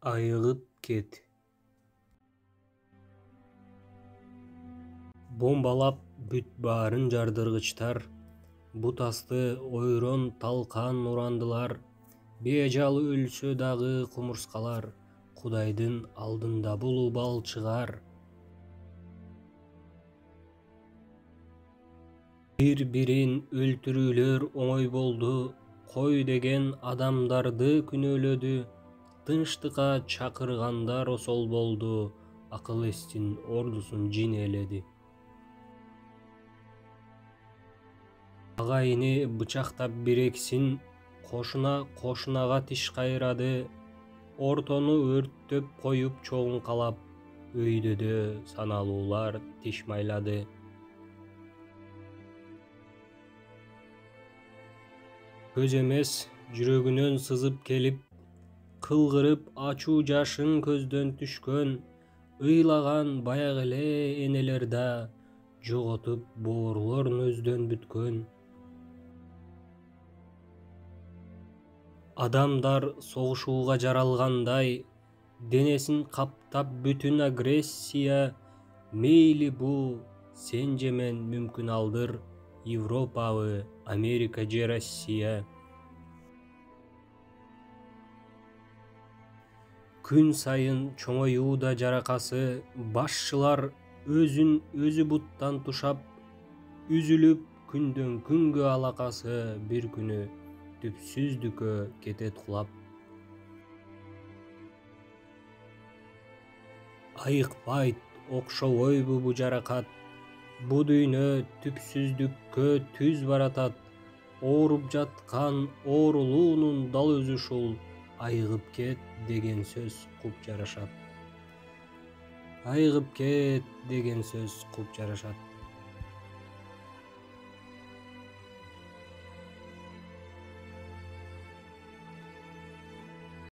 Айыгып кет. Бомбалап бүт баарын жардыргычтар, бут асты ойрон талкан урандылар, бежалы өлсө дагы кумурскалар, Кудайдын алдында бул убал чыгар. Бир-бирин өлтүрүүлөр оңой болду, кой деген адамдарды күнөөлөдү, тынчтыкка чакыргандар осол болду, акыл эстин ордусун жин ээледи. Агайыны бычактап бирексин, кошунага тиш кайрады, ортону өрттөп коюп чоңун калап, өйдөдө саналуулар тиш майлады. Көз эмес, жүрөгүнөн сызып келип, кылгырып ачуу жашын көздөн түшкөн, ыйлаган баягы эле энелер да жоготуп боорлорун өздөн бүткөн. Адамдар согушууга жаралгандай, денесин каптап бүтүн агрессия, мейли бу сен же мен мүмкүн алдыр, Европабы, Америка же Россия. Күн сайын чоңоюуда жаракасы, башчылар өзүн өзү буттан тушап, үзүлүп күндөн күнгө алакасы, бир күнү түпсүздүккө кетет кулап. Айыкпайт, окшобойбу бу жаракат, бу дүйнө түпсүздүккө түз баратат, ооруп жаткан оорулуунун дал өзү ушул, айыгып кет деген сөз куп жарашат. Айыгып кет деген сөз куп жарашат.